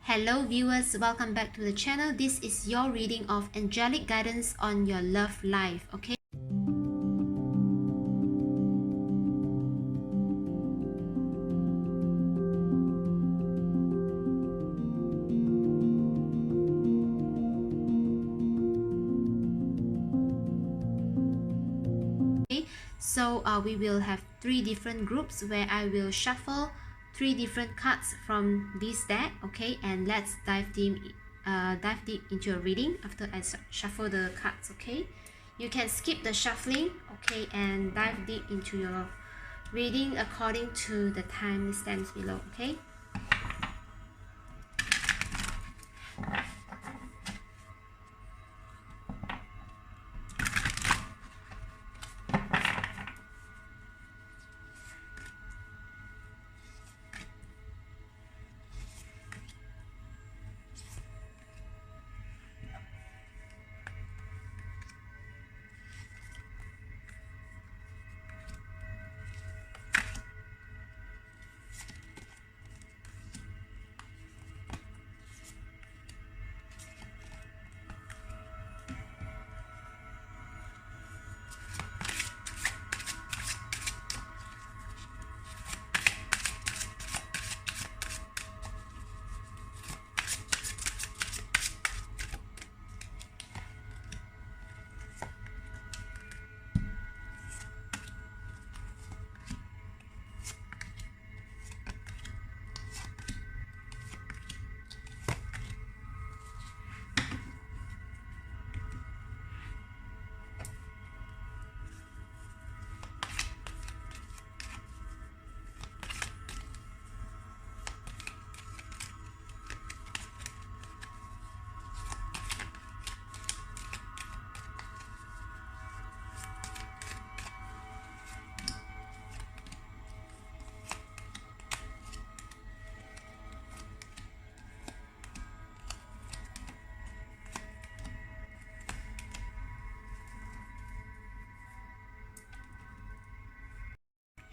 Hello viewers, welcome back to the channel. This is your reading of angelic guidance on your love life, okay? So we will have 3 different groups where I will shuffle 3 different cards from this deck, okay? And let's dive deep into your reading after I shuffle the cards, okay? You can skip the shuffling, okay, and dive deep into your reading according to the time stamps below, okay?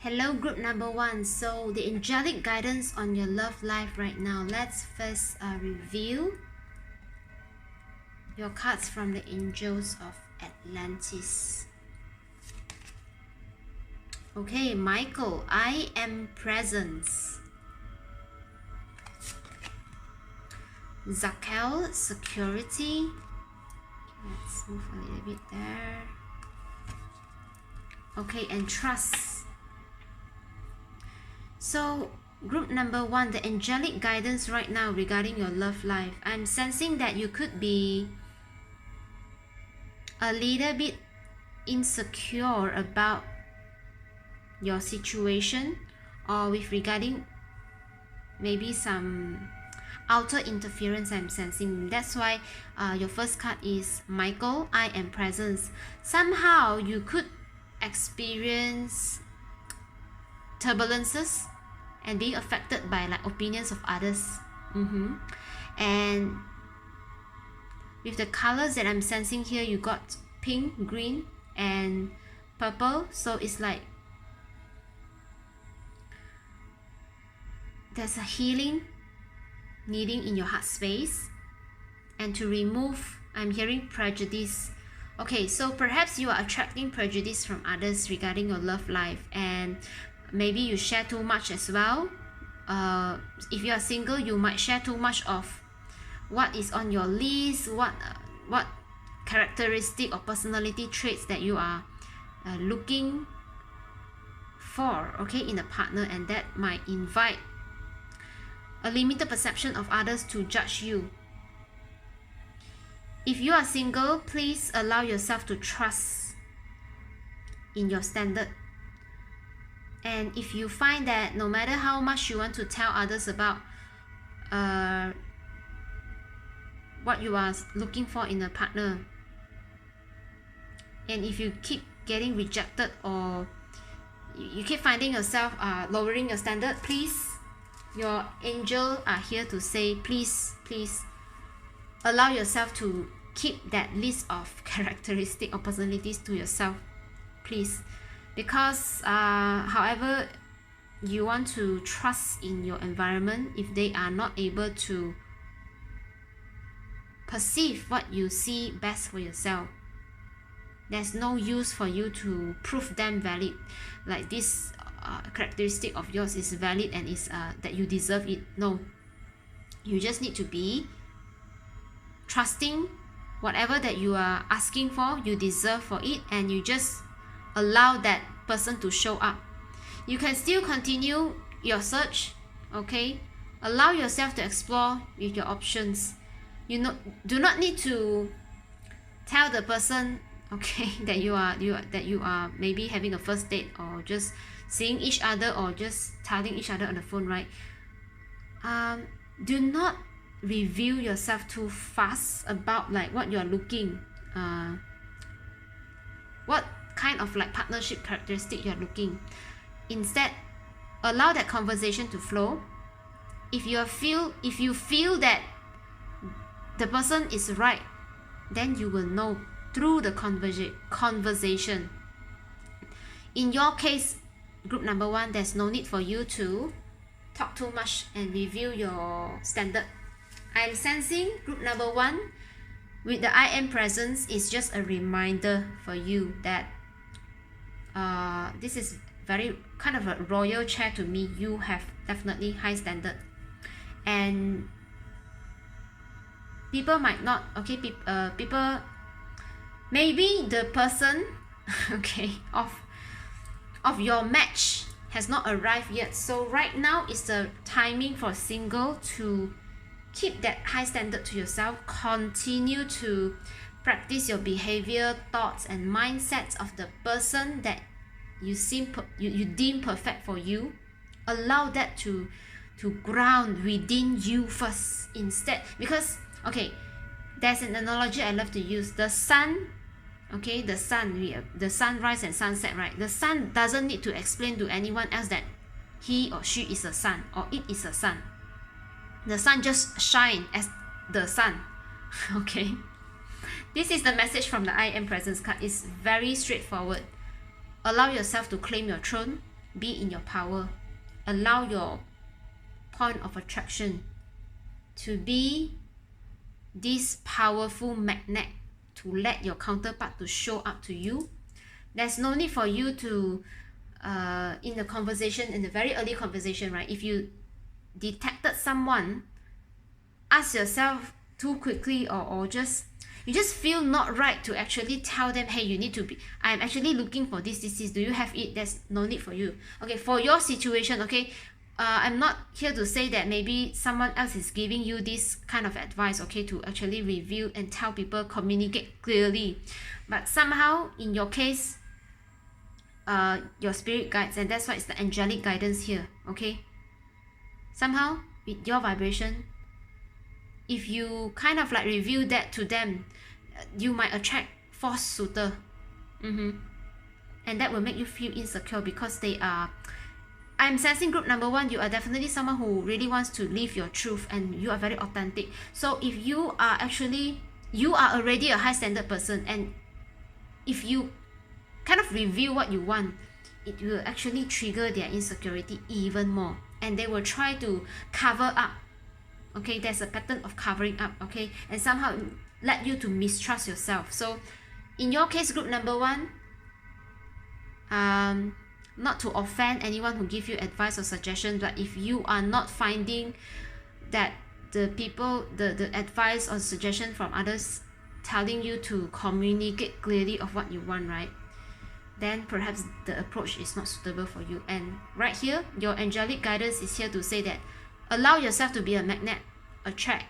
Hello group number 1. So the angelic guidance on your love life right now. Let's first review your cards from the angels of Atlantis. Okay, Michael, I am presence. 𝑘𝑒𝑁, security. Let's move a little bit there. Okay, and trust. So group number 1, the angelic guidance right now regarding your love life. I'm sensing that you could be a little bit insecure about your situation, or with regarding maybe some outer interference I'm sensing. That's why your first card is Michael, I am presence. Somehow you could experience turbulences and being affected by like opinions of others. And with the colors that I'm sensing here, you got pink, green and purple. So it's like there's a healing needing in your heart space, and to remove, I'm hearing prejudice. Okay, so perhaps you are attracting prejudice from others regarding your love life, and maybe you share too much as well. If you are single, you might share too much of what is on your list, what characteristic or personality traits that you are looking for, okay, in a partner, and that might invite a limited perception of others to judge you. If you are single, please allow yourself to trust in your standard. And if you find that no matter how much you want to tell others about what you are looking for in a partner, and if you keep getting rejected, or you keep finding yourself lowering your standard, please, your angel are here to say, please allow yourself to keep that list of characteristics or personalities to yourself, please. Because however you want to trust in your environment, if they are not able to perceive what you see best for yourself. There's no use for you to prove them valid, like this characteristic of yours is valid and is that you deserve it. No, you just need to be trusting whatever that you are asking for, you deserve for it, and you just allow that person to show up. You can still continue your search, okay? Allow yourself to explore with your options. You do not need to tell the person, okay, that you are maybe having a first date, or just seeing each other, or just telling each other on the phone, right? Do not reveal yourself too fast about like what you're looking, what kind of like partnership characteristic you're looking. Instead, allow that conversation to flow. If you feel that the person is right, then you will know through the conversation. In your case, group number 1, there's no need for you to talk too much and reveal your standard. I'm sensing group number 1 with the I am presence is just a reminder for you that this is very kind of a royal chair to me. You have definitely high standard, and people might not, okay, people, maybe the person okay of your match has not arrived yet. So right now is the timing for single to keep that high standard to yourself. Continue to practice your behavior, thoughts and mindsets of the person that you deem perfect for you. Allow that to ground within you first instead, because okay, there's an analogy I love to use. The sun, okay, the sunrise and sunset, right? The sun doesn't need to explain to anyone else that he or she is a sun or it is a sun. The sun just shine as the sun. Okay, this is the message from the I am presence card. It's very straightforward. Allow yourself to claim your throne, be in your power. Allow your point of attraction to be this powerful magnet to let your counterpart to show up to you. There's no need for you to in the conversation, in the very early conversation, right? If you detected someone, ask yourself too quickly, or you just feel not right to actually tell them, hey, you need to be, I'm actually looking for this, do you have it? There's no need for you. Okay, for your situation, okay, I'm not here to say that maybe someone else is giving you this kind of advice, okay, to actually reveal and tell people, communicate clearly. But somehow in your case, your spirit guides, and that's why it's the angelic guidance here, okay? Somehow with your vibration, if you kind of like reveal that to them, you might attract false suitor, and that will make you feel insecure, because they are, I'm sensing group number 1, you are definitely someone who really wants to live your truth, and you are very authentic. So if you are already a high standard person, and if you kind of reveal what you want, it will actually trigger their insecurity even more, and they will try to cover up. Okay, there's a pattern of covering up, okay, and somehow let you to mistrust yourself. So in your case, group number 1, not to offend anyone who give you advice or suggestion, but if you are not finding that the advice or suggestion from others telling you to communicate clearly of what you want, right, then perhaps the approach is not suitable for you. And right here, your angelic guidance is here to say that allow yourself to be a magnet, attract,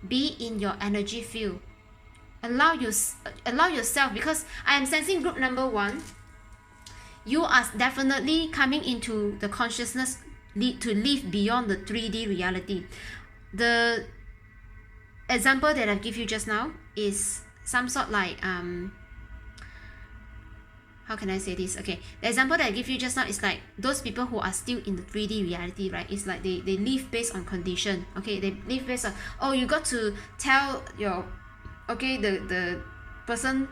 be in your energy field. Allow yourself, because I am sensing group number 1, you are definitely coming into the consciousness to live beyond the 3D reality. The example that I give you just now is some sort like how can I say this? Okay, the example that I give you just now is like those people who are still in the 3D reality, right? It's like they live based on condition. Okay, they live based on, oh, you got to tell your, okay, the person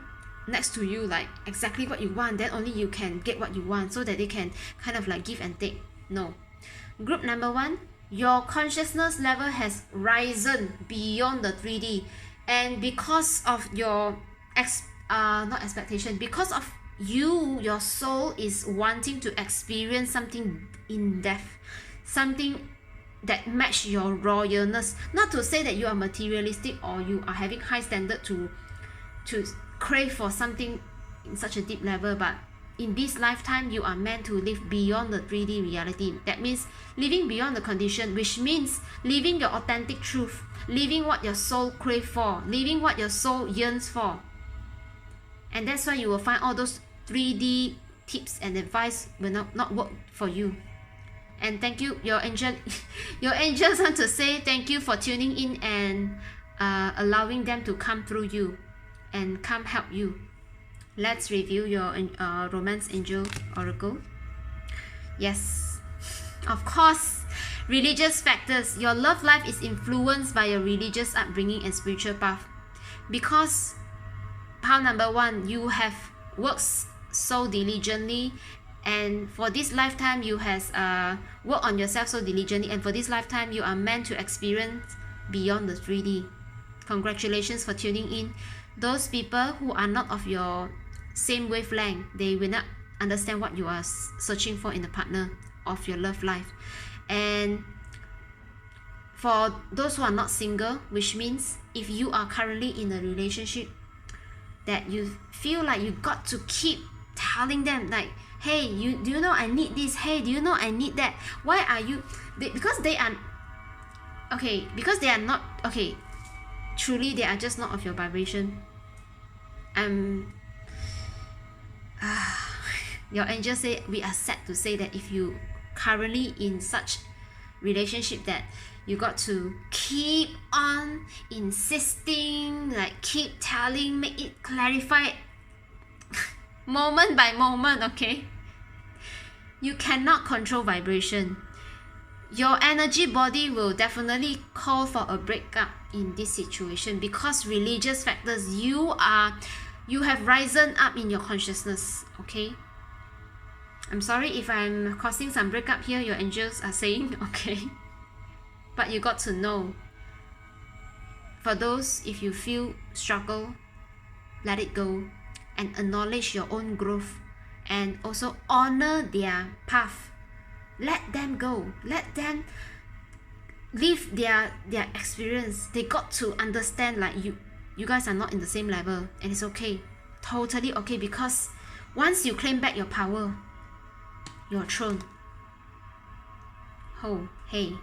next to you like exactly what you want, then only you can get what you want, so that they can kind of like give and take. No. Group number 1, your consciousness level has risen beyond the 3D, And because of your not expectation, because of your soul is wanting to experience something in depth, something that match your royalness. Not to say that you are materialistic or you are having high standard to crave for something in such a deep level, but in this lifetime you are meant to live beyond the 3D reality. That means living beyond the condition, which means living your authentic truth, living what your soul crave for, living what your soul yearns for. And that's why you will find all those 3D tips and advice will not work for you. And thank you, your angels want to say thank you for tuning in and allowing them to come through you and come help you. Let's review your romance angel oracle. Yes, of course, religious factors. Your love life is influenced by your religious upbringing and spiritual path. Because pile number 1, you have worked so diligently, and for this lifetime you has worked on yourself so diligently, and for this lifetime you are meant to experience beyond the 3D. Congratulations for tuning in. Those people who are not of your same wavelength, they will not understand what you are searching for in a partner of your love life. And for those who are not single, which means if you are currently in a relationship that you feel like you got to keep telling them like, hey, do you know I need this, hey, do you know I need that, why are you because they are not okay, truly they are just not of your vibration. Your angels say we are sad to say that if you currently in such relationship that you got to keep on insisting, like keep telling, make it clarify moment by moment, okay? You cannot control vibration. Your energy body will definitely call for a breakup in this situation because religious factors, you have risen up in your consciousness, okay? I'm sorry if I'm causing some breakup here, your angels are saying, okay? But you got to know. For those, if you feel struggle, let it go and acknowledge your own growth and also honor their path. Let them go. Let them live their experience. They got to understand like you guys are not in the same level, and it's okay. Totally okay, because once you claim back your power, your throne, oh hey,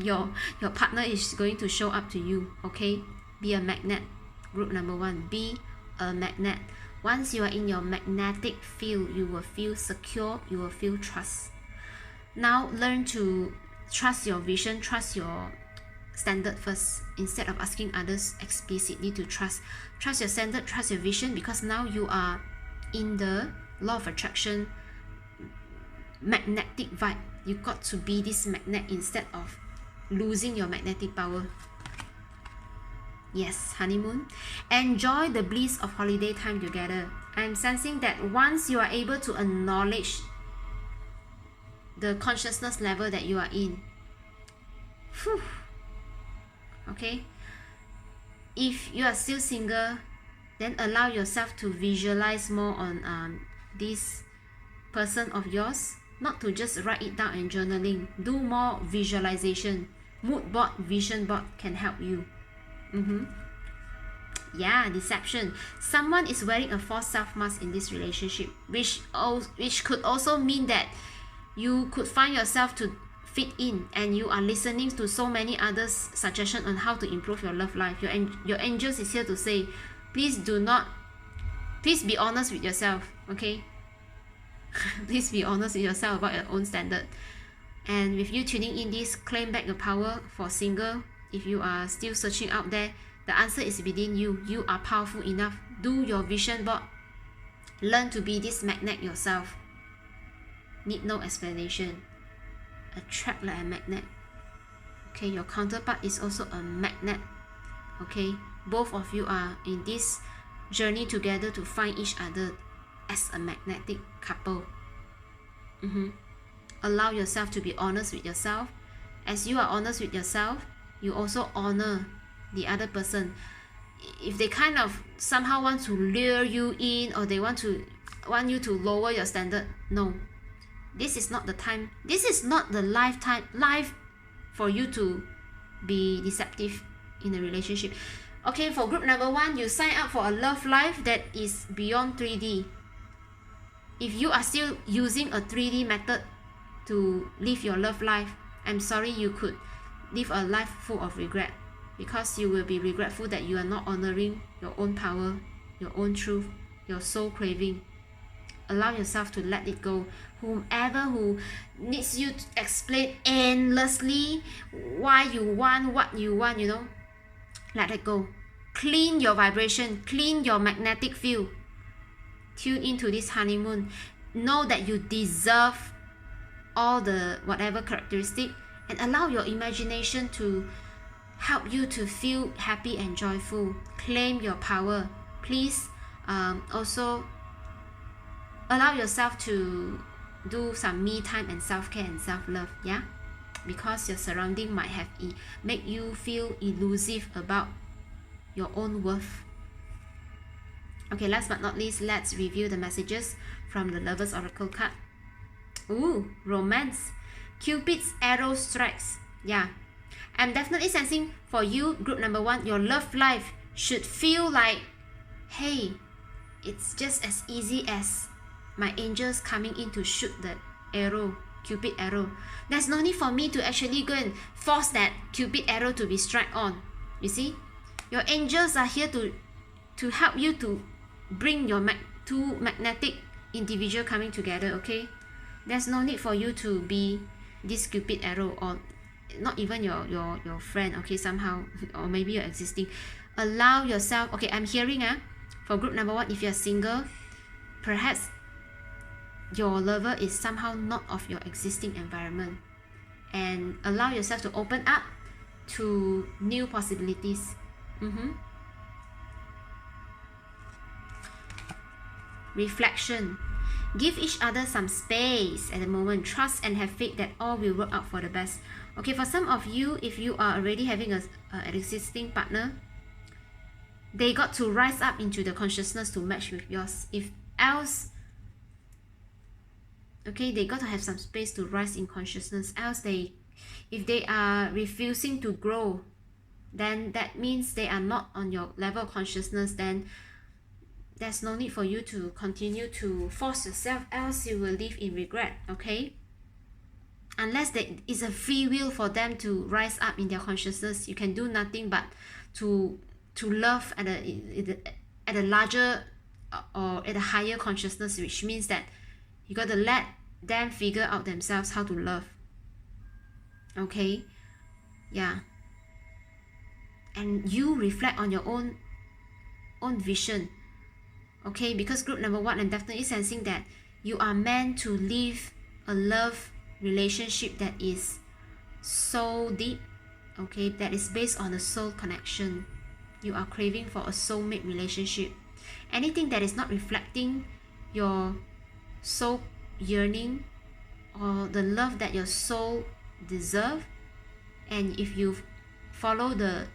your partner is going to show up to you, okay? Be a magnet. Group number 1, be a magnet. Once you are in your magnetic field, you will feel secure, you will feel trust. Now learn to trust your vision, trust your standard first, instead of asking others explicitly to trust your standard, trust your vision, because now you are in the law of attraction magnetic vibe. You got to be this magnet instead of losing your magnetic power. Yes, honeymoon. Enjoy the bliss of holiday time together. I'm sensing that once you are able to acknowledge the consciousness level that you are in, okay, if you are still single, then allow yourself to visualize more on this person of yours, not to just write it down and journaling. Do more visualization. Mood board, vision board can help you. Yeah, deception. Someone is wearing a false self mask in this relationship, which could also mean that you could find yourself to fit in, and you are listening to so many others' suggestions on how to improve your love life. Your angels is here to say, please be honest with yourself, okay? Please be honest with yourself about your own standard. And with you tuning in this, claim back your power. For single, if you are still searching out there, the answer is within you. You are powerful enough. Do your vision board. Learn to be this magnet yourself. Need no explanation. Attract like a magnet. Okay, your counterpart is also a magnet. Okay, both of you are in this journey together to find each other as a magnetic couple. Allow yourself to be honest with yourself. As you are honest with yourself, you also honor the other person. if they kind of somehow want to lure you in, or they want you to lower your standard, no, this is not the time, this is not the life for you to be deceptive in a relationship. Okay, for group number 1, you sign up for a love life that is beyond 3D. If you are still using a 3D method to live your love life, I'm sorry, you could live a life full of regret, because you will be regretful that you are not honoring your own power, your own truth, your soul craving. Allow yourself to let it go. Whomever who needs you to explain endlessly why you want what you want, you know, let it go. Clean your vibration, clean your magnetic field. Tune into this honeymoon. Know that you deserve all the whatever characteristic, and allow your imagination to help you to feel happy and joyful. Claim your power. Please also allow yourself to do some me time and self-care and self-love, yeah, because your surrounding might have make you feel elusive about your own worth. Okay, last but not least, let's review the messages from the Lovers Oracle card. Ooh, romance. Cupid's arrow strikes. Yeah, I'm definitely sensing for you, group number 1, your love life should feel like, hey, it's just as easy as my angels coming in to shoot the arrow, Cupid arrow. There's no need for me to actually go and force that Cupid arrow to be struck on. You see, your angels are here to help you to bring your two magnetic individual coming together. Okay, there's no need for you to be this Cupid arrow, or not even your friend, okay, somehow, or maybe your existing. Allow yourself. Okay, I'm hearing for group number 1, if you're single, perhaps your lover is somehow not of your existing environment, and allow yourself to open up to new possibilities. Reflection. Give each other some space at the moment. Trust and have faith that all will work out for the best. Okay, for some of you, if you are already having an existing partner, they got to rise up into the consciousness to match with yours. If else, okay, they got to have some space to rise in consciousness. Else, if they are refusing to grow, then that means they are not on your level of consciousness. Then there's no need for you to continue to force yourself, else you will live in regret. Okay, unless there is a free will for them to rise up in their consciousness, you can do nothing but to love at a larger or at a higher consciousness, which means that you got to let them figure out themselves how to love. Okay, yeah, and you reflect on your own vision. Okay, because group number 1, I'm definitely sensing that you are meant to live a love relationship that is so deep, okay, that is based on a soul connection. You are craving for a soulmate relationship. Anything that is not reflecting your soul yearning or the love that your soul deserves, and if you follow the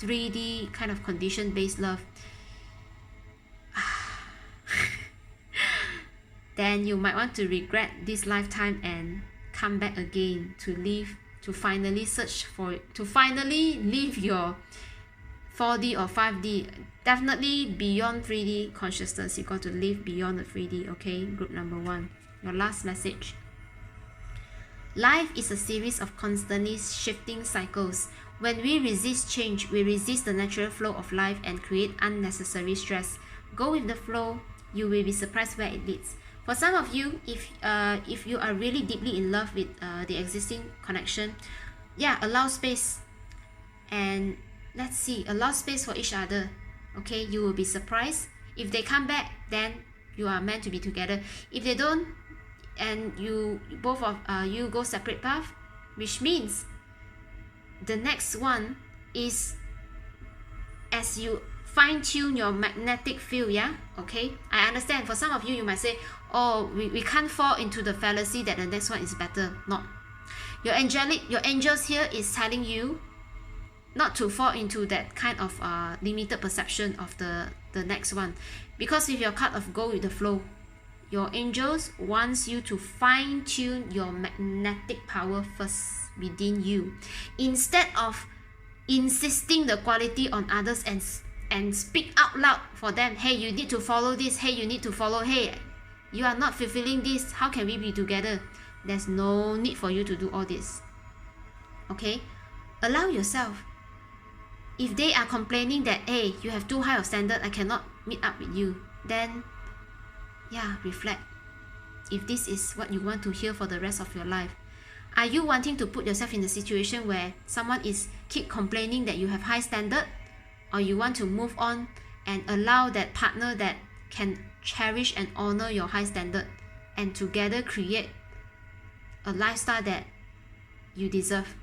3D kind of condition-based love, then you might want to regret this lifetime and come back again to finally live your 4D or 5D. Definitely beyond 3D consciousness. You got to live beyond the 3D. Okay, group number 1, your last message. Life is a series of constantly shifting cycles. When we resist change, we resist the natural flow of life and create unnecessary stress. Go with the flow. You will be surprised where it leads. For some of you, if you are really deeply in love with the existing connection, yeah, allow space, and let's see, allow space for each other. Okay, you will be surprised. If they come back, then you are meant to be together. If they don't, and you both of you go separate path, which means the next one is as you fine-tune your magnetic field. Yeah, okay, I understand. For some of you, you might say, oh, we can't fall into the fallacy that the next one is better. Not. Your angels here is telling you not to fall into that kind of limited perception of the next one. Because with your card of go with the flow, your angels wants you to fine-tune your magnetic power first within you, instead of insisting the quality on others and speak out loud for them. Hey, you need to follow this. Hey, you need to follow. Hey, you are not fulfilling this. How can we be together? There's no need for you to do all this. Okay, allow yourself. If they are complaining that, hey, you have too high of standard, I cannot meet up with you, then yeah, reflect. If this is what you want to hear for the rest of your life, are you wanting to put yourself in a situation where someone is keep complaining that you have high standard, or you want to move on and allow that partner that can cherish and honor your high standard and together create a lifestyle that you deserve?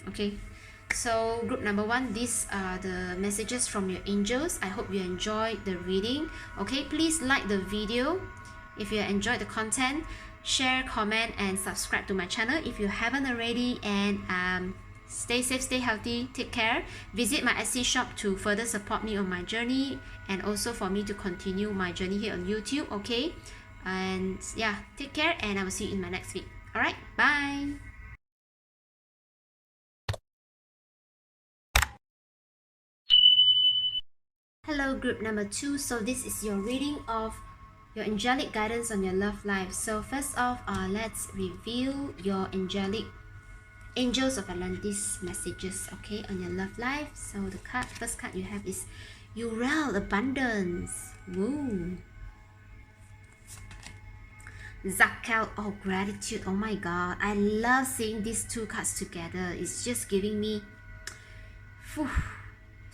Okay, so group number 1, these are the messages from your angels. I hope you enjoyed the reading. Okay, please like the video if you enjoyed the content, share, comment, and subscribe to my channel if you haven't already, and stay safe, stay healthy, take care. Visit my Etsy shop to further support me on my journey, and also for me to continue my journey here on YouTube. Okay, and yeah, take care, and I will see you in my next week. Alright, bye. Hello, group number 2. So this is your reading of your angelic guidance on your love life. So first off, let's review your angelic angels of Atlantis messages, okay, on your love life. So the first card you have is 𝑘𝑒𝑁𝑔𝑒𝑁𝒾𝒸, abundance. Woo. 𝑘𝑒𝑁𝑔𝑒𝑁𝑔𝑒𝑁𝒾𝒸, oh, gratitude. Oh my god, I love seeing these two cards together. It's just giving me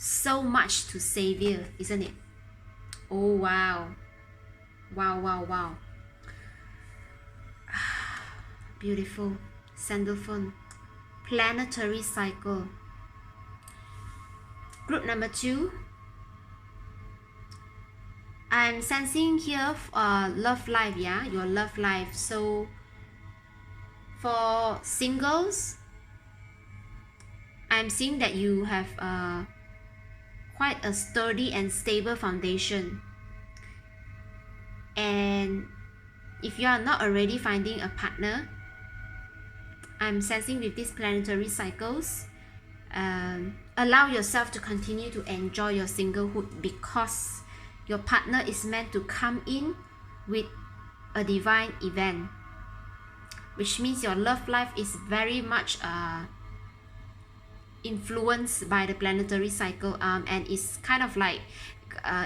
so much to savor, isn't it? Oh wow, wow. Beautiful. Sandalphon, planetary cycle. Group number 2, I'm sensing here love life. Yeah, your love life. So for singles, I'm seeing that you have quite a sturdy and stable foundation. And if you are not already finding a partner, I'm sensing with these planetary cycles, allow yourself to continue to enjoy your singlehood, because your partner is meant to come in with a divine event, which means your love life is very much influenced by the planetary cycle, and it's kind of like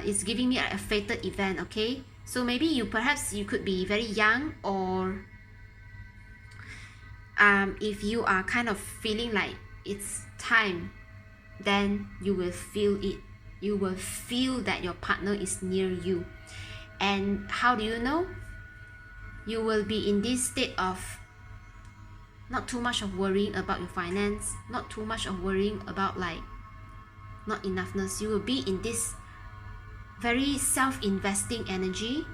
it's giving me a fated event. Okay, so maybe perhaps you could be very young, or if you are kind of feeling like it's time, then you will feel it. You will feel that your partner is near you. And how do you know? You will be in this state of not too much of worrying about your finance, not too much of worrying about like not enoughness. You will be in this very self-investing energy,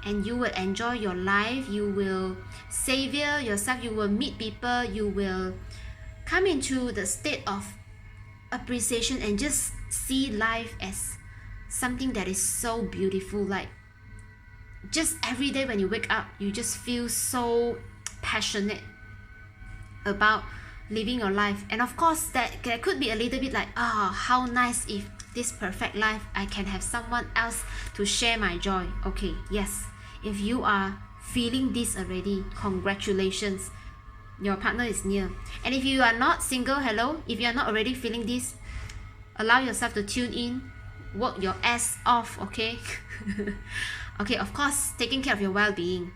and you will enjoy your life. You will savor yourself. You will meet people. You will come into the state of appreciation and just see life as something that is so beautiful. Like just every day when you wake up, you just feel so passionate about living your life. And of course that could be a little bit like, how nice if this perfect life I can have someone else to share my joy. Okay, yes, if you are feeling this already, congratulations, your partner is near. And if you are not single, hello, if you are not already feeling this, allow yourself to tune in, work your ass off. Okay. Okay, of course, taking care of your well-being,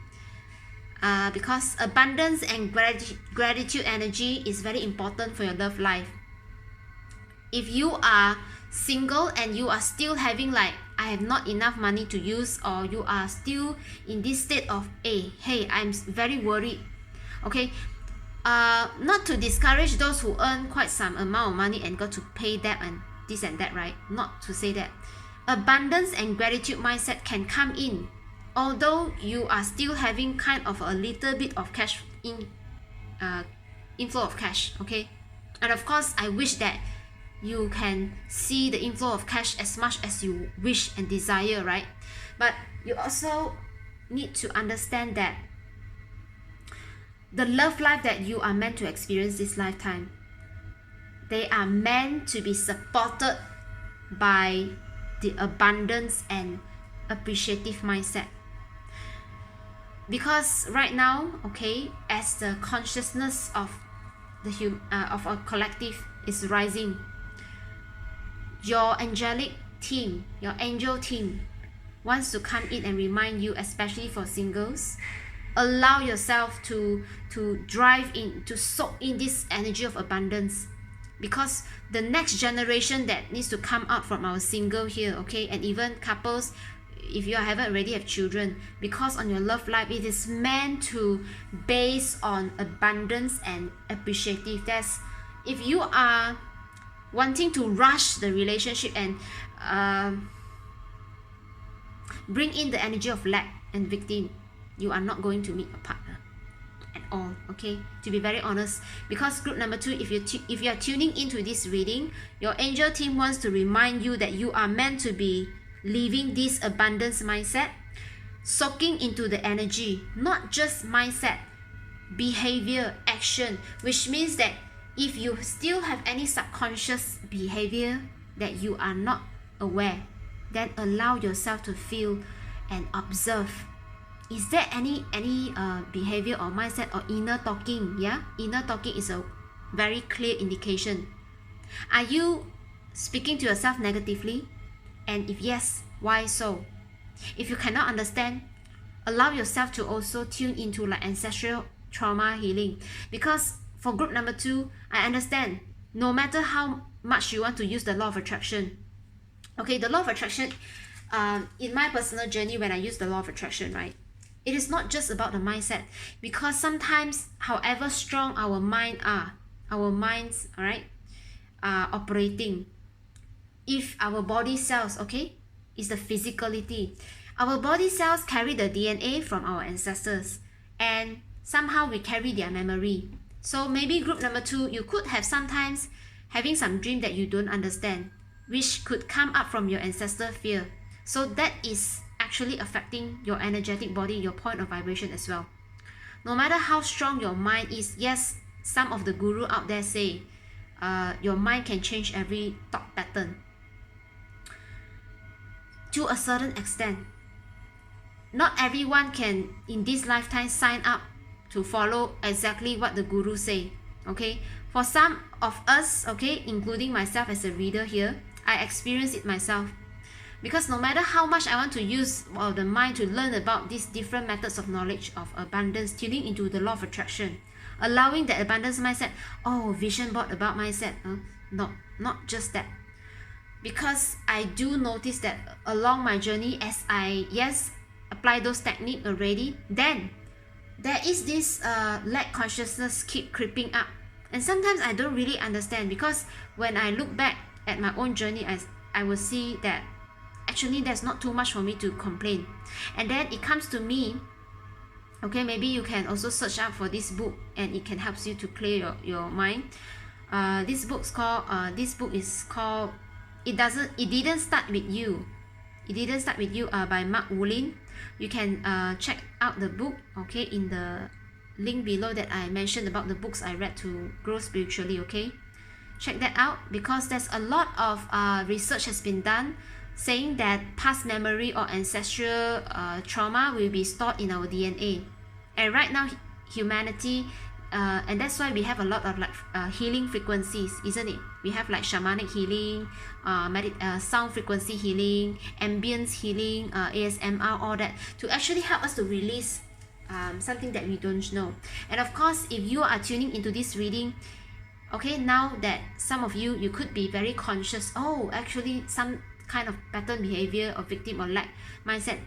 because abundance and gratitude energy is very important for your love life. If you are single and you are still having like, I have not enough money to use, or you are still in this state of, hey, I'm very worried. Okay, not to discourage those who earn quite some amount of money and got to pay debt and this and that, right? Not to say that. Abundance and gratitude mindset can come in, although you are still having kind of a little bit of cash inflow of cash. Okay, And of course, I wish that you can see the inflow of cash as much as you wish and desire, right? But you also need to understand that the love life that you are meant to experience this lifetime, they are meant to be supported by the abundance and appreciative mindset. Because right now, okay, as the consciousness of of our collective is rising, your angelic team, your angel team wants to come in and remind you, especially for singles, allow yourself to drive in, to soak in this energy of abundance, because the next generation that needs to come out from our single here, okay, and even couples, if you haven't already have children, because on your love life, it is meant to base on abundance and appreciative. That's, if you are wanting to rush the relationship and bring in the energy of lack and victim, you are not going to meet a partner at all, okay, to be very honest. Because group number 2, if you are tuning into this reading, your angel team wants to remind you that you are meant to be living this abundance mindset, soaking into the energy, not just mindset, behavior, action, which means that if you still have any subconscious behavior that you are not aware, then allow yourself to feel and observe. Is there any behavior or mindset or inner talking? Yeah, inner talking is a very clear indication. Are you speaking to yourself negatively? And if yes, why so? If you cannot understand, allow yourself to also tune into like ancestral trauma healing. Because for group number 2, I understand, no matter how much you want to use the law of attraction, okay, the law of attraction, in my personal journey, when I use the law of attraction, right, it is not just about the mindset, because sometimes, however strong our minds, all right, are operating, if our body cells, okay, is the physicality, our body cells carry the DNA from our ancestors, and somehow we carry their memory. So maybe group number 2, you could have sometimes having some dream that you don't understand, which could come up from your ancestor fear. So that is actually affecting your energetic body, your point of vibration as well. No matter how strong your mind is, yes, some of the guru out there say your mind can change every thought pattern to a certain extent. Not everyone can in this lifetime sign up to follow exactly what the guru say, okay? For some of us, okay, including myself as a reader here, I experience it myself. Because no matter how much I want to use the mind to learn about these different methods of knowledge of abundance, tuning into the law of attraction, allowing the abundance mindset, vision board about mindset, no, not just that. Because I do notice that along my journey, as I, apply those techniques already, then there is this lack consciousness keep creeping up. And sometimes I don't really understand, because when I look back at my own journey, I will see that actually there's not too much for me to complain. And then it comes to me, okay, maybe you can also search up for this book and it can help you to clear your mind. This book is called It Didn't Start With You. It Didn't Start With You by 𝒔𝙗𝘾. You can check out the book, okay, in the link below that I mentioned about the books I read to grow spiritually, okay? Check that out, because there's a lot of research has been done saying that past memory or ancestral trauma will be stored in our DNA. And right now, humanity, and that's why we have a lot of like healing frequencies, isn't it? We have like shamanic healing, sound frequency healing, ambience healing, ASMR, all that, to actually help us to release something that we don't know. And of course, if you are tuning into this reading, okay, now that some of you could be very conscious, actually some kind of pattern behavior or victim or lack mindset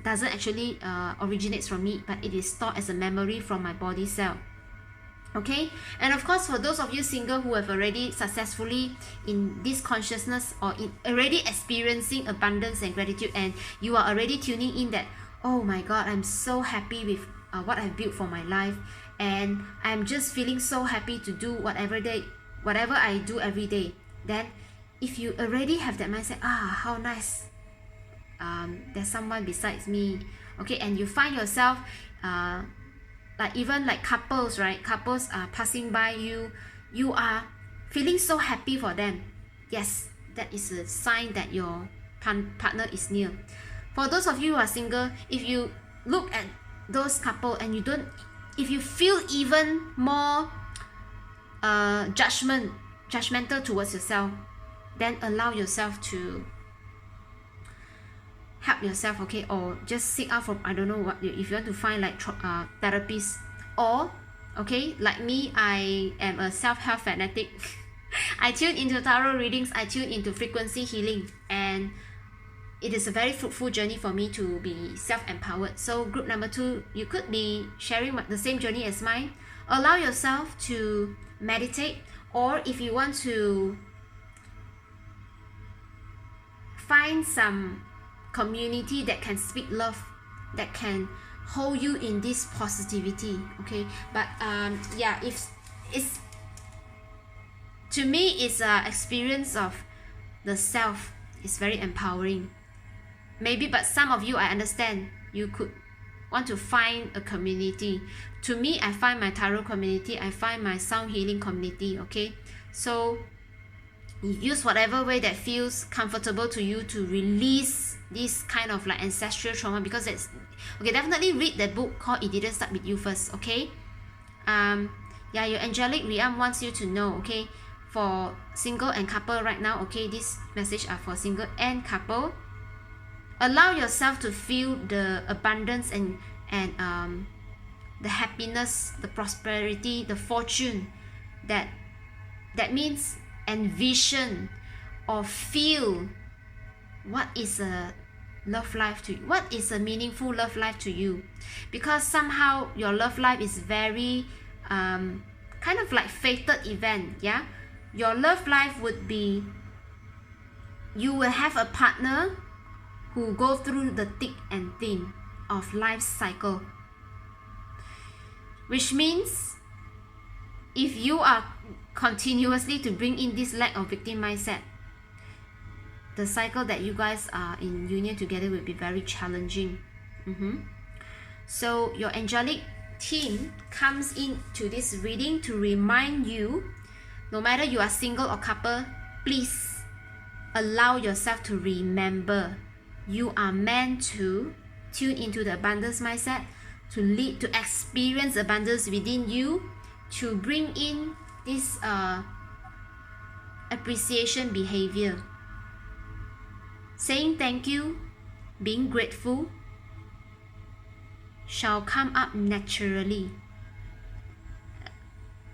doesn't actually originates from me, but it is stored as a memory from my body cell. Okay, and of course, for those of you single who have already successfully in this consciousness or in already experiencing abundance and gratitude, and you are already tuning in that, oh my god, I'm so happy with what I've built for my life, and I'm just feeling so happy to do whatever whatever I do every day, then if you already have that mindset, how nice, there's someone besides me, okay, and you find yourself like even like couples, right? Couples are passing by you, you are feeling so happy for them. Yes, that is a sign that your partner is near. For those of you who are single, if you look at those couple and if you feel even more judgmental towards yourself, then allow yourself to help yourself, okay, or just seek out from, I don't know what, if you want to find like therapists, or okay, like me, I am a self-help fanatic. I tune into tarot readings, I tune into frequency healing, and it is a very fruitful journey for me to be self-empowered. So group number 2, you could be sharing the same journey as mine. Allow yourself to meditate, or if you want to find some community that can speak love, that can hold you in this positivity, okay. But yeah, if it's, to me, it's an experience of the self. It's very empowering. Maybe, but some of you, I understand, you could want to find a community. To me, I find my tarot community, I find my sound healing community, okay. So use whatever way that feels comfortable to you to release this kind of like ancestral trauma, because it's okay. Definitely read the book called It Didn't Start With You first, okay. Yeah, your angelic realm wants you to know, okay, for single and couple right now, okay, this message are for single and couple. Allow yourself to feel the abundance and the happiness, the prosperity, the fortune that means envision or feel what is a love life to you, what is a meaningful love life to you, because somehow your love life is very kind of like fated event. Yeah, your love life would be, you will have a partner who go through the thick and thin of life cycle, which means if you are continuously to bring in this lack of victim mindset, the cycle that you guys are in union together will be very challenging. So your angelic team comes into this reading to remind you, no matter you are single or couple, please allow yourself to remember you are meant to tune into the abundance mindset, to lead, to experience abundance within you, to bring in this appreciation behavior. Saying thank you, being grateful shall come up naturally.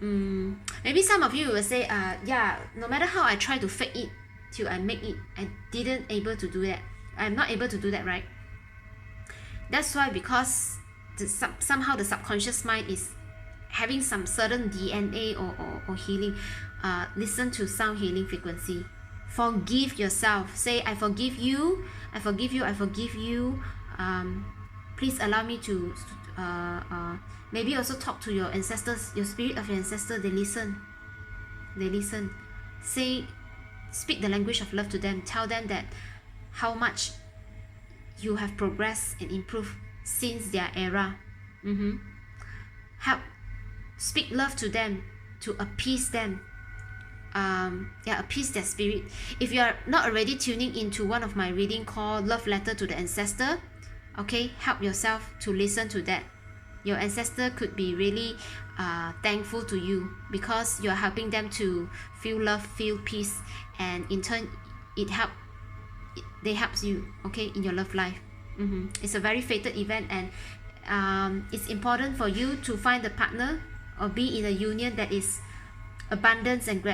Maybe some of you will say, yeah, no matter how I try to fake it till I make it, I didn't able to do that. I'm not able to do that, right? That's why, because somehow the subconscious mind is having some certain DNA or healing. Listen to sound healing frequency. Forgive yourself. Say, I forgive you, I forgive you, I forgive you. Please allow me to maybe also talk to your ancestors, your spirit of your ancestors. They listen. Say, speak the language of love to them. Tell them that how much you have progressed and improved since their era. Help speak love to them, to appease them, appease their spirit. If you are not already tuning into one of my reading called Love Letter to the Ancestor, okay, help yourself to listen to that. Your ancestor could be really thankful to you, because you're helping them to feel love, feel peace, and in turn they helps you, okay, in your love life. It's a very fated event, and it's important for you to find a partner or be in a union that is abundance and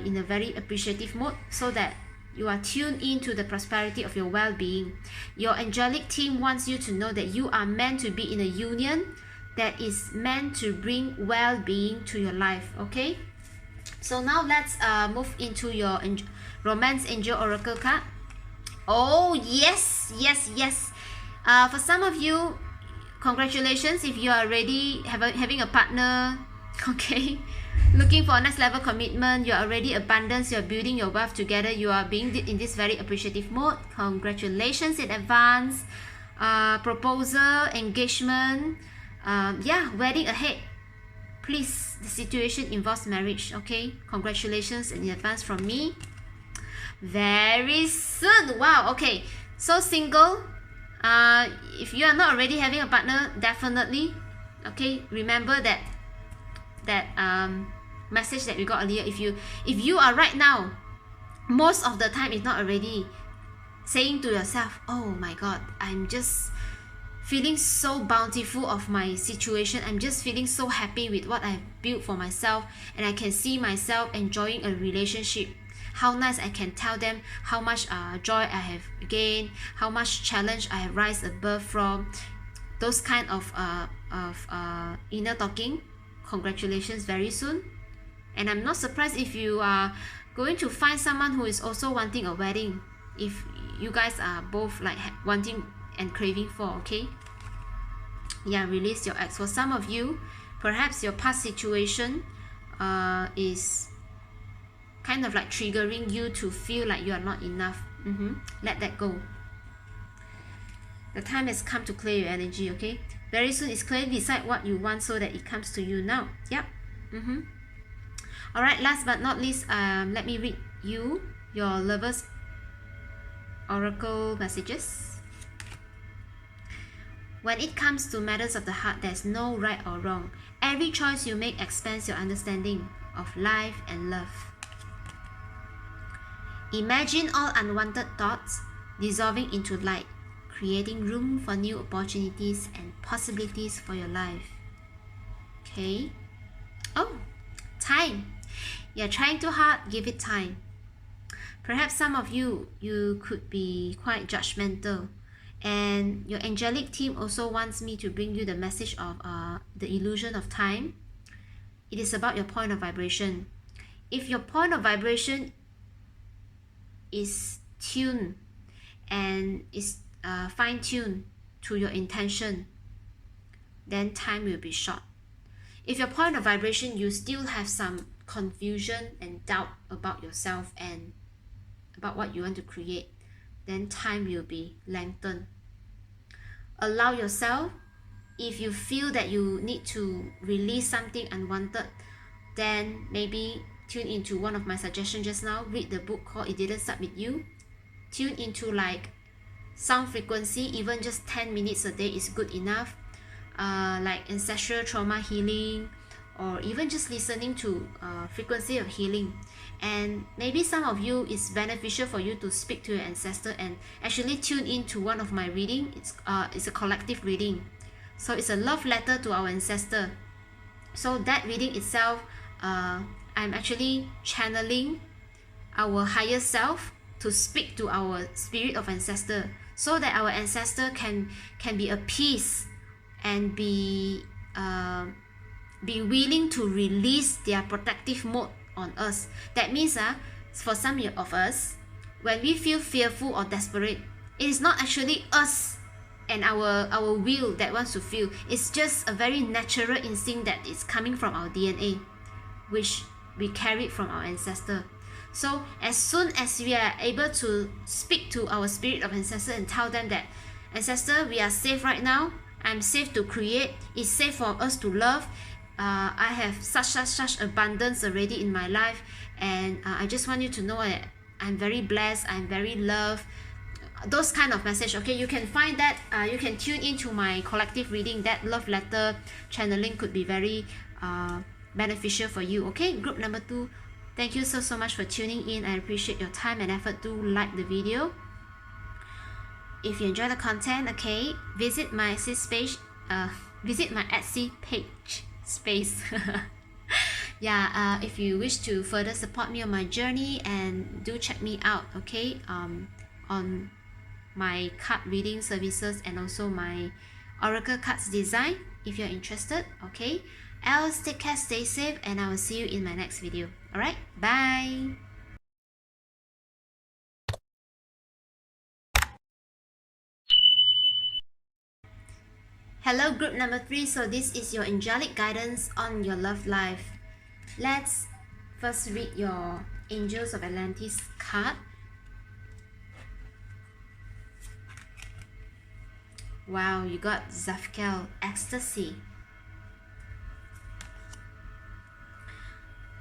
in a very appreciative mode, so that you are tuned into the prosperity of your well-being. Your angelic team wants you to know that you are meant to be in a union that is meant to bring well-being to your life, okay? So now let's move into your romance angel oracle card. Oh yes. For some of you, congratulations if you are already having a partner, okay. Looking for a next level commitment, you're already abundance, you're building your wealth together, you are being in this very appreciative mode. Congratulations in advance. Proposal, engagement, yeah, wedding ahead. Please, the situation involves marriage, okay? Congratulations in advance from me. Very soon. Wow, okay. So single, if you are not already having a partner, definitely, okay, remember that message that we got earlier. If you are right now, most of the time, if not already, saying to yourself, oh my god, I'm just feeling so bountiful of my situation, I'm just feeling so happy with what I've built for myself, and I can see myself enjoying a relationship. How nice, I can tell them how much joy I have gained, how much challenge I have rise above from. Those kind of inner talking. Congratulations, very soon. And I'm not surprised if you are going to find someone who is also wanting a wedding, if you guys are both like wanting and craving for, okay? Yeah, release your ex. For some of you, perhaps your past situation is kind of like triggering you to feel like you are not enough. Let that go. The time has come to clear your energy, okay? Very soon, it's clearly decide what you want so that it comes to you now. Yep. Alright, last but not least, let me read you your lover's oracle messages. When it comes to matters of the heart, there's no right or wrong. Every choice you make expands your understanding of life and love. Imagine all unwanted thoughts dissolving into light, creating room for new opportunities and possibilities for your life. Okay. Oh, time. You're trying too hard, give it time. Perhaps some of you could be quite judgmental, and your angelic team also wants me to bring you the message of the illusion of time. It is about your point of vibration. If your point of vibration is tuned and is fine-tuned to your intention, then time will be short. If your point of vibration, you still have some confusion and doubt about yourself and about what you want to create, then time will be lengthened. Allow yourself, if you feel that you need to release something unwanted, then maybe tune into one of my suggestions just now. Read the book called It Didn't Start With You. Tune into like sound frequency, even just 10 minutes a day is good enough. Like ancestral trauma healing, or even just listening to frequency of healing. And maybe some of you, it's beneficial for you to speak to your ancestor and actually tune into one of my reading. It's a collective reading, so it's a love letter to our ancestor. So that reading itself, I'm actually channeling our higher self to speak to our spirit of ancestor, so that our ancestor can be at peace and be willing to release their protective mode on us. That means for some of us, when we feel fearful or desperate, it is not actually us and our will that wants to feel. It's just a very natural instinct that is coming from our DNA, which we carried from our ancestor. So as soon as we are able to speak to our spirit of ancestor and tell them that, ancestor, we are safe right now, I'm safe to create, it's safe for us to love, I have such abundance already in my life, and I just want you to know that I'm very blessed, I'm very loved. Those kind of message, okay? You can find that, you can tune into my collective reading. That love letter channeling could be very beneficial for you, okay? Group number 2, thank you so much for tuning in. I appreciate your time and effort. Do like the video. If you enjoy the content, okay, visit my Etsy page, visit my Etsy page space. Yeah, if you wish to further support me on my journey, and do check me out, okay, on my card reading services and also my oracle cards design if you're interested, okay? Else, take care, stay safe, and I will see you in my next video. Alright, bye. Hello, group number 3. So this is your angelic guidance on your love life. Let's first read your Angels of Atlantis card. Wow, you got 𝑒𝑗, ecstasy.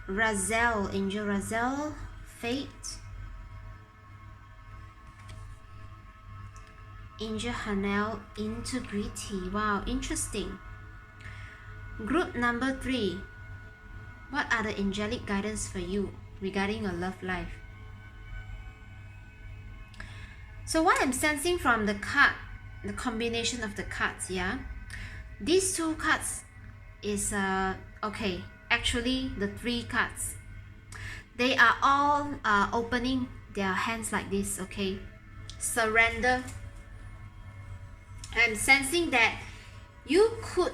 𝑟𝑎𝑧𝑒𝑙, Angel 𝑟𝑎𝑧𝑒𝑙, fate. Angel 𝑘𝑛𝑒𝑙, integrity. Wow, interesting. Group number 3. What are the angelic guidance for you regarding your love life? So what I'm sensing from the card, the combination of the cards, yeah, these two cards is okay, actually the 3 cards, they are all opening their hands like this, okay. Surrender. I'm sensing that you could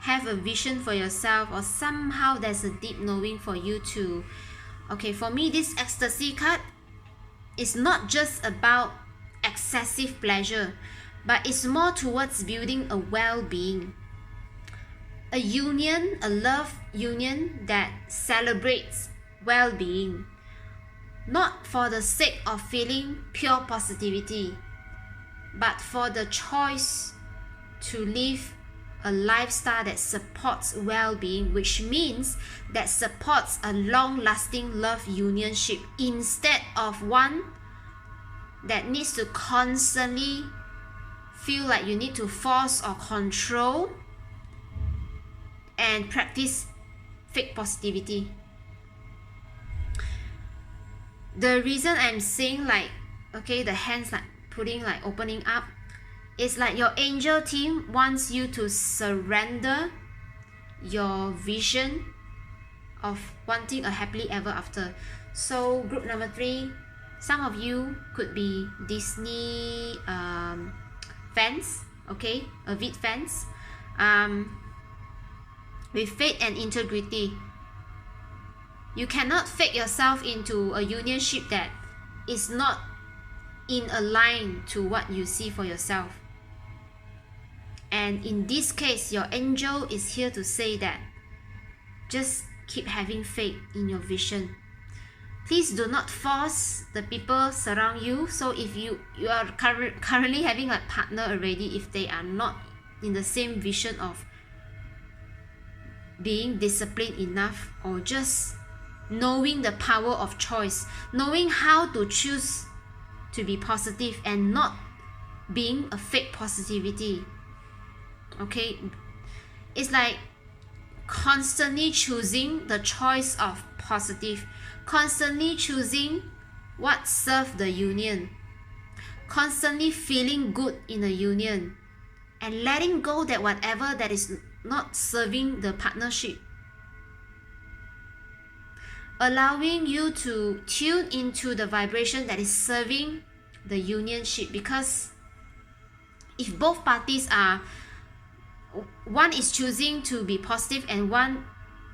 have a vision for yourself, or somehow there's a deep knowing for you to, okay, for me this ecstasy card is not just about excessive pleasure, but it's more towards building a well-being, a union, a love union that celebrates well-being, not for the sake of feeling pure positivity, but for the choice to live a lifestyle that supports well-being, which means that supports a long-lasting love unionship instead of one that needs to constantly feel like you need to force or control and practice fake positivity. The reason I'm saying like, okay, the hands like putting, like opening up, it's like your angel team wants you to surrender your vision of wanting a happily ever after. So group number 3, some of you could be Disney fans, okay, avid fans, with faith and integrity. You cannot fake yourself into a unionship that is not in a line to what you see for yourself. And in this case, your angel is here to say that just keep having faith in your vision. Please do not force the people surround you. So if you are currently having a partner already, if they are not in the same vision of being disciplined enough, or just knowing the power of choice, knowing how to choose to be positive and not being a fake positivity, okay, it's like constantly choosing the choice of positive, constantly choosing what serves the union, constantly feeling good in a union, and letting go that whatever that is not serving the partnership, allowing you to tune into the vibration that is serving the unionship. Because if both parties are, one is choosing to be positive and one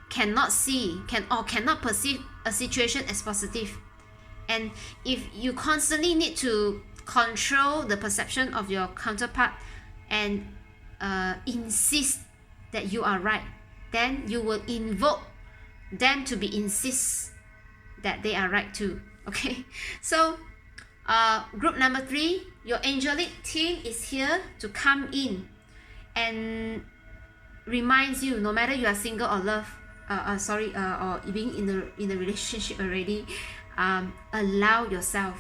cannot see, cannot perceive a situation as positive, and if you constantly need to control the perception of your counterpart and insist that you are right, then you will invoke them to be insist that they are right too, okay. So group number 3, your angelic team is here to come in and reminds you, no matter you are single or or being in a relationship already, allow yourself,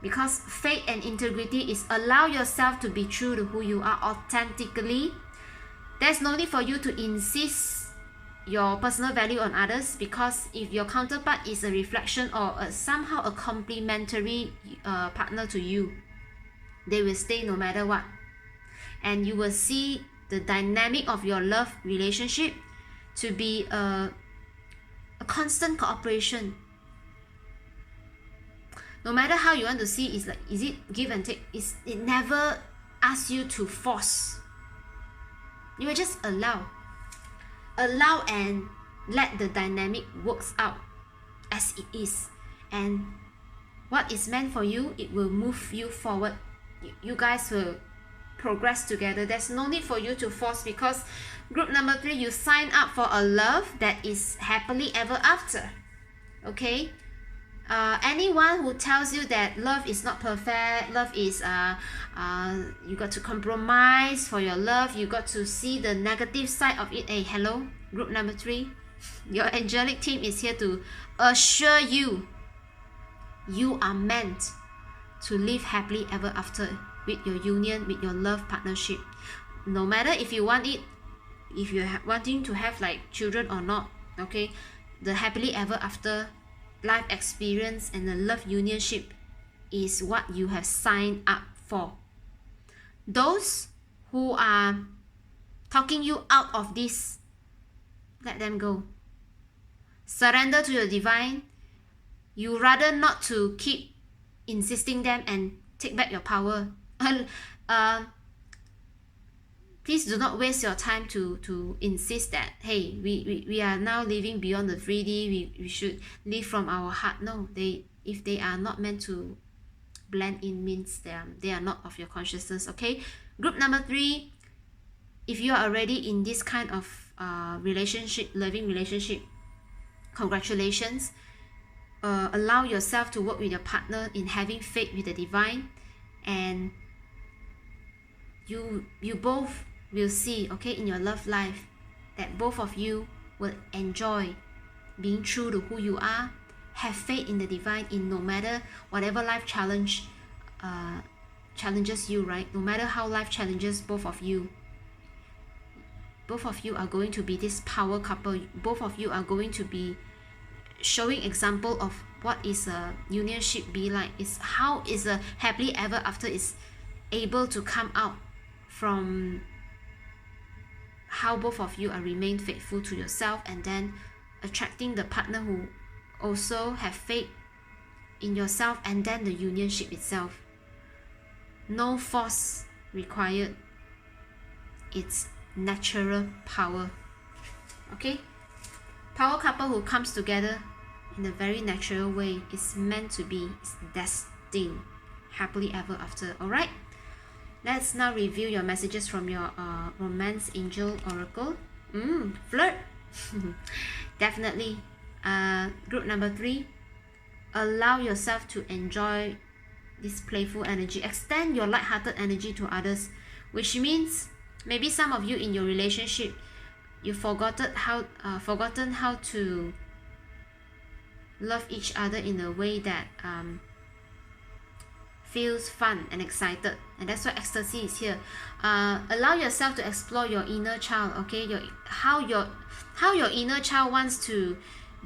because faith and integrity is allow yourself to be true to who you are authentically. There's no need for you to insist your personal value on others, because if your counterpart is a reflection or somehow a complementary partner to you, they will stay no matter what, and you will see the dynamic of your love relationship to be a constant cooperation. No matter how you want to see, it's like, is it give and take? It never asks you to force. You will just allow and let the dynamic works out as it is, and what is meant for you, it will move you forward. You guys will progress together. There's no need for you to force, because group number 3, you sign up for a love that is happily ever after. Okay, anyone who tells you that love is not perfect, love is you got to compromise for your love, you got to see the negative side of it. Hey, hello, group number 3, your angelic team is here to assure you, you are meant to live happily ever after with your union, with your love partnership. No matter if you want it, if you're wanting to have like children or not, okay, the happily ever after life experience and the love unionship is what you have signed up for. Those who are talking you out of this, let them go. Surrender to your divine. You rather not to keep insisting them and take back your power. Please do not waste your time to insist that, hey, we are now living beyond the 3D, we should live from our heart. No, if they are not meant to blend in, means they are not of your consciousness. Okay, group number 3, if you are already in this kind of relationship, loving relationship, congratulations. Allow yourself to work with your partner in having faith with the divine, and you both will see, okay, in your love life, that both of you will enjoy being true to who you are. Have faith in the divine, in no matter whatever life challenges you, right? No matter how life challenges both of you are going to be this power couple. Both of you are going to be showing example of what is a unionship be like. Is how is a happily ever after is able to come out from how both of you are remain faithful to yourself, and then attracting the partner who also have faith in yourself, and then the unionship itself. No force required. It's natural power. Okay, power couple who comes together in a very natural way is meant to be, is destined happily ever after. All right, let's now review your messages from your romance angel oracle. Flirt. Definitely. Group number 3, allow yourself to enjoy this playful energy. Extend your light-hearted energy to others, which means maybe some of you in your relationship, you've forgotten how to love each other in a way that feels fun and excited, and that's why ecstasy is here. Allow yourself to explore your inner child. Okay, how your inner child wants to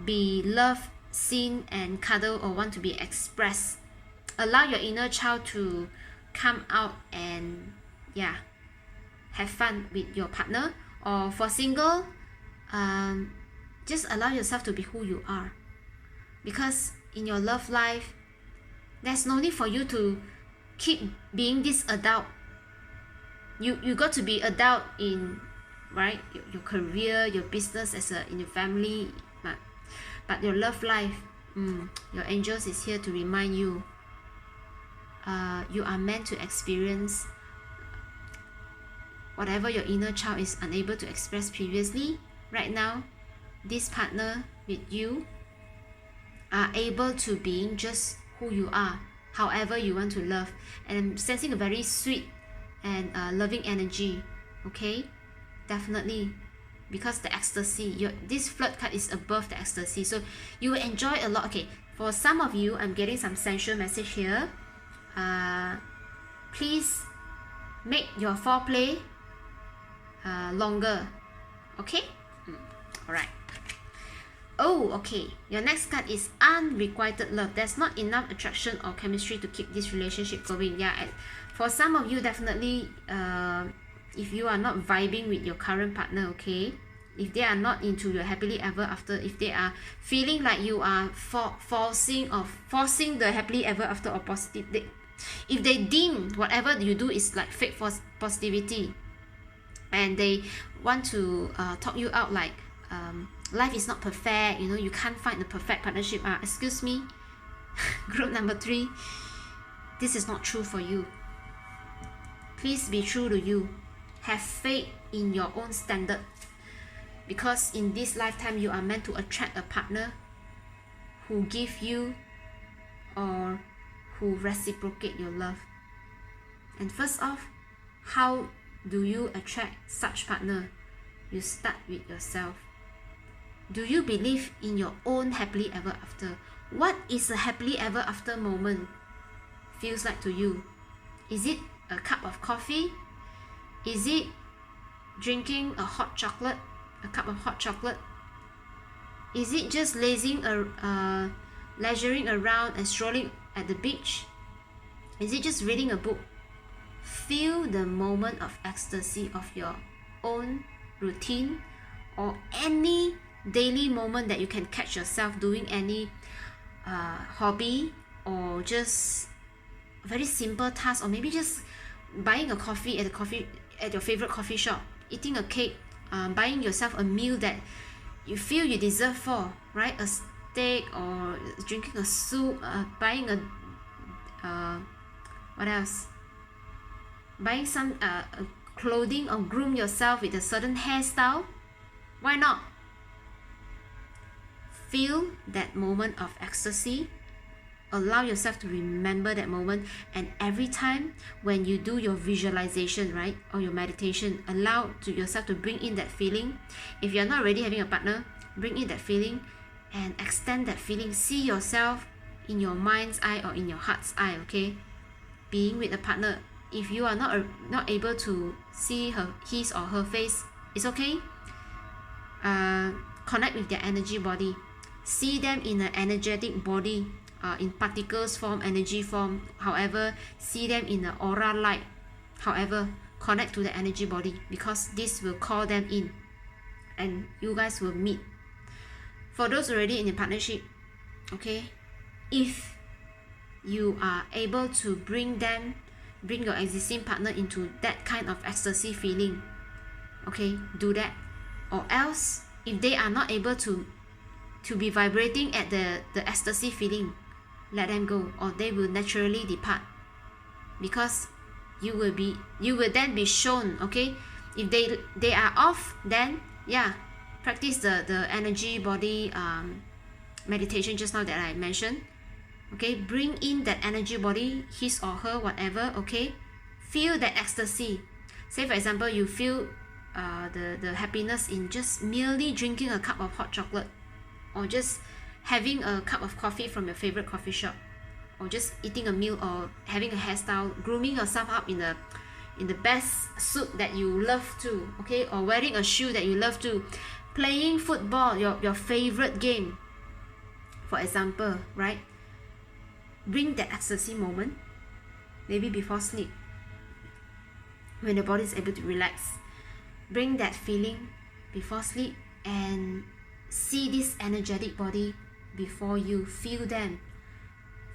be loved, seen, and cuddled, or want to be expressed. Allow your inner child to come out and have fun with your partner. Or for single, just allow yourself to be who you are, because in your love life, there's no need for you to keep being this adult. You got to be adult in, right, your career, your business, in your family, but your love life, your angels is here to remind you, you are meant to experience whatever your inner child is unable to express previously. Right now, this partner with you are able to being just who you are, however you want to love. And I'm sensing a very sweet and loving energy. Okay, definitely, because the ecstasy, this flirt card is above the ecstasy, so you will enjoy a lot. Okay, for some of you, I'm getting some sensual message here. Please make your foreplay longer. Okay, all right. Oh, okay. Your next card is unrequited love. There's not enough attraction or chemistry to keep this relationship going. For some of you, definitely, if you are not vibing with your current partner, okay, if they are not into your happily ever after, if they are feeling like you are forcing the happily ever after or positive, if they deem whatever you do is like fake positivity, and they want to talk you out like, life is not perfect, you can't find the perfect partnership. Excuse me, group number 3, this is not true for you. Please be true to you. Have faith in your own standard, because in this lifetime you are meant to attract a partner who give you or who reciprocate your love. And first off, how do you attract such partner? You start with yourself. Do you believe in your own happily ever after? What is a happily ever after moment feels like to you? Is it a cup of coffee? Is it drinking a hot chocolate, a cup of hot chocolate? Is it just leisuring around and strolling at the beach? Is it just reading a book? Feel the moment of ecstasy of your own routine, or any daily moment that you can catch yourself doing any hobby, or just a very simple task, or maybe just buying a coffee at your favorite coffee shop, eating a cake, buying yourself a meal that you feel you deserve for, right? A steak, or drinking a soup, buying a what else? Buying some clothing, or groom yourself with a certain hairstyle. Why not? Feel that moment of ecstasy. Allow yourself to remember that moment, and every time when you do your visualization, right, or your meditation, allow to yourself to bring in that feeling. If you're not already having a partner, bring in that feeling and extend that feeling. See yourself in your mind's eye or in your heart's eye, okay? Being with a partner. If you are not able to see his or her face, it's okay. Connect with their energy body. See them in an energetic body, in particles form, energy form, however. See them in the aura light, however. Connect to the energy body, because this will call them in and you guys will meet. For those already in a partnership, okay, if you are able to bring your existing partner into that kind of ecstasy feeling, okay, do that. Or else, if they are not able to be vibrating at the ecstasy feeling, let them go, or they will naturally depart, because you will then be shown, okay? If they are off, then yeah, practice the energy body meditation just now that I mentioned. Okay, bring in that energy body, his or her, whatever, okay? Feel that ecstasy. Say for example, you feel the happiness in just merely drinking a cup of hot chocolate, or just having a cup of coffee from your favorite coffee shop, or just eating a meal, or having a hairstyle, grooming yourself up in the best suit that you love to, okay? Or wearing a shoe that you love to, playing football, your favorite game, for example, right? Bring that ecstasy moment, maybe before sleep, when the body is able to relax. Bring that feeling before sleep and see this energetic body before you. Feel them.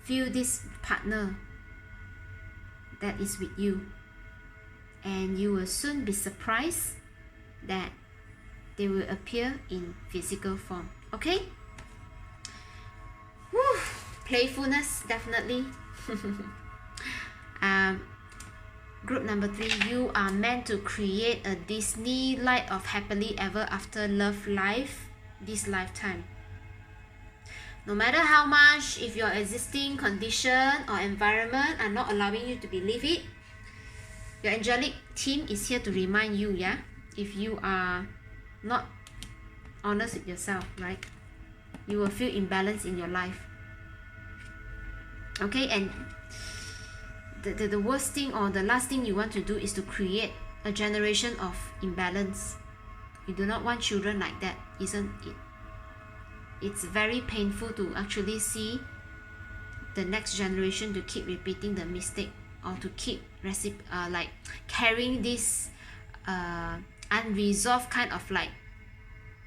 Feel this partner that is with you. And you will soon be surprised that they will appear in physical form. Okay? Woo! Playfulness, definitely. Group number 3, you are meant to create a Disney light of happily ever after love life this lifetime. No matter how much, if your existing condition or environment are not allowing you to believe it, your angelic team is here to remind you, yeah? If you are not honest with yourself, right? You will feel imbalance in your life. Okay, and the worst thing, or the last thing you want to do, is to create a generation of imbalance. You do not want children like that, isn't it? It's very painful to actually see the next generation to keep repeating the mistake, or to keep like carrying this unresolved kind of like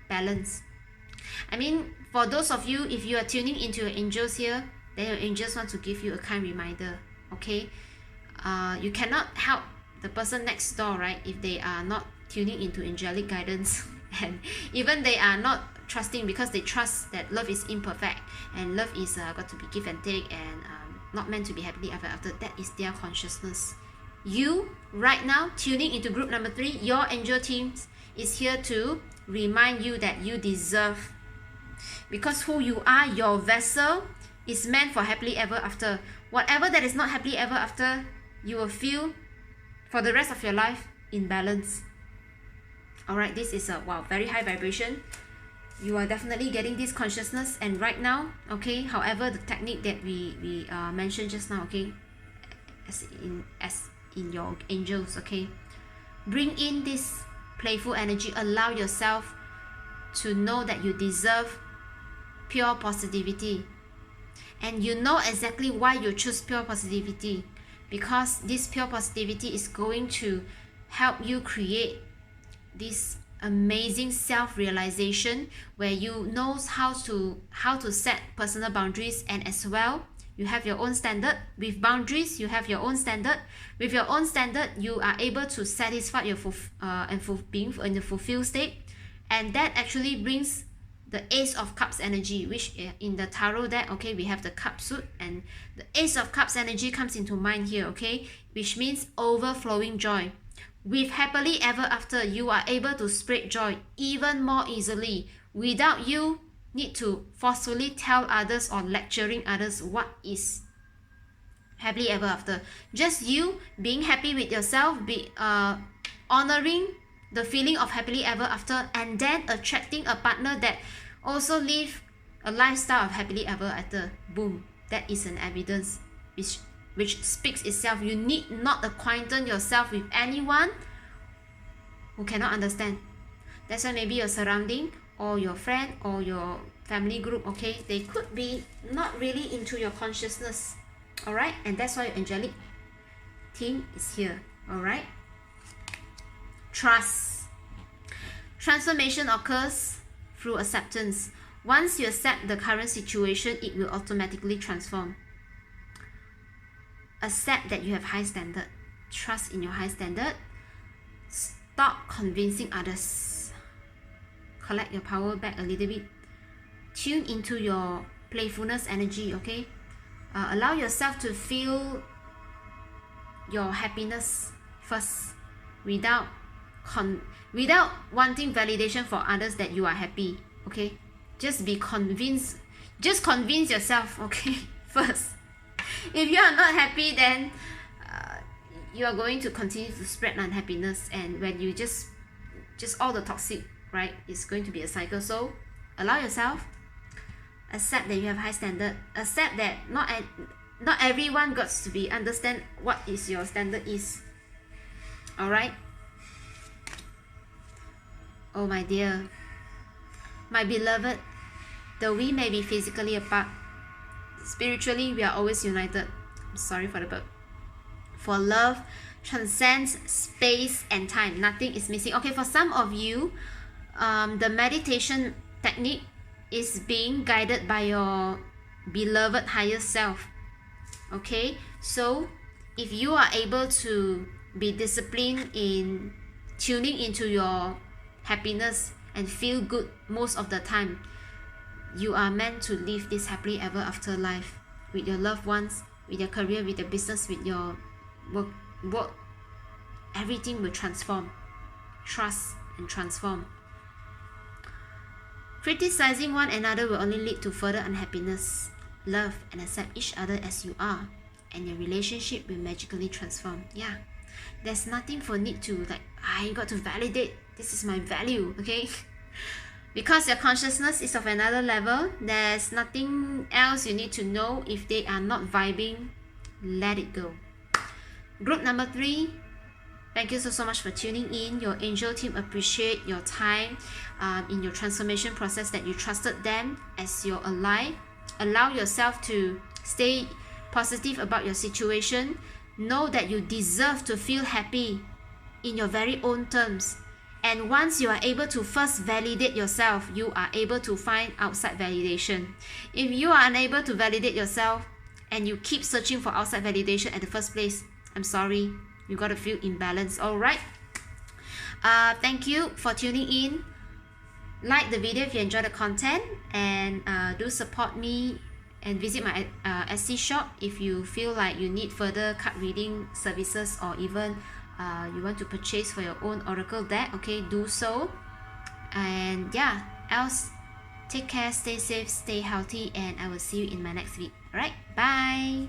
balance. I mean, for those of you, if you are tuning into your angels here, then your angels want to give you a kind reminder, okay? You cannot help the person next door, right, if they are not tuning into angelic guidance and even they are not trusting, because they trust that love is imperfect and love is got to be give and take, and not meant to be happily ever after. That is their consciousness. you right now tuning into group number 3, your angel team is here to remind you that you deserve, because who you are, your vessel is meant for happily ever after. Whatever that is not happily ever after, you will feel for the rest of your life in balance. Alright, this is a wow, very high vibration. You are definitely getting this consciousness, and right now, okay, however the technique that we mentioned just now, okay, as in your angels, okay, bring in this playful energy. Allow yourself to know that you deserve pure positivity, and you know exactly why you choose pure positivity, because this pure positivity is going to help you create this amazing self-realization where you know how to set personal boundaries, and as well you have your own standard. With boundaries, you have your own standard. With your own standard, you are able to satisfy your being in the fulfilled state, and that actually brings the Ace of Cups energy, which in the tarot deck, okay, we have the cup suit, and the Ace of Cups energy comes into mind here, okay, which means overflowing joy. With happily ever after, you are able to spread joy even more easily without you need to forcefully tell others or lecturing others what is happily ever after. Just you being happy with yourself, honoring the feeling of happily ever after, and then attracting a partner that also live a lifestyle of happily ever after. Boom, that is an evidence which speaks itself. You need not acquaint yourself with anyone who cannot understand. That's why maybe your surrounding or your friend or your family group, okay, they could be not really into your consciousness. Alright, and that's why your angelic team is here. Alright, trust. Transformation occurs through acceptance. Once you accept the current situation, it will automatically transform. Accept that you have high standard. Trust in your high standard. Stop convincing others. Collect your power back a little bit. Tune into your playfulness energy, okay? Allow yourself to feel your happiness first without wanting validation for others that you are happy, okay? Just be convinced. Just convince yourself, okay, first. If you are not happy, then you are going to continue to spread unhappiness, and when you just all the toxic, right, it's going to be a cycle. So allow yourself, accept that you have high standard, accept that not everyone got to be understand what is your standard is. Alright, oh my dear, my beloved, though we may be physically apart, spiritually we are always united. I'm sorry for the burp. For love transcends space and time. Nothing is missing. Okay, for some of you, the meditation technique is being guided by your beloved higher self. Okay, so if you are able to be disciplined in tuning into your happiness and feel good most of the time, you are meant to live this happily ever after life with your loved ones, with your career, with your business, with your work. Everything will transform. Trust and transform. Criticizing one another will only lead to further unhappiness. Love and accept each other as you are, and your relationship will magically transform. Yeah, there's nothing for need to like, I got to validate, this is my value, okay? Because your consciousness is of another level, there's nothing else you need to know. If they are not vibing, let it go. Group number 3, thank you so much for tuning in. Your angel team appreciate your time in your transformation process, that you trusted them as your ally. Allow yourself to stay positive about your situation. Know that you deserve to feel happy in your very own terms. And once you are able to first validate yourself, you are able to find outside validation. If you are unable to validate yourself and you keep searching for outside validation at the first place, I'm sorry, you gotta feel imbalanced. Alright, thank you for tuning in. Like the video if you enjoy the content, and do support me and visit my Etsy shop if you feel like you need further card reading services, or even you want to purchase for your own oracle deck. Okay, do so. And yeah, else take care, stay safe, stay healthy, and I will see you in my next video. Alright, bye.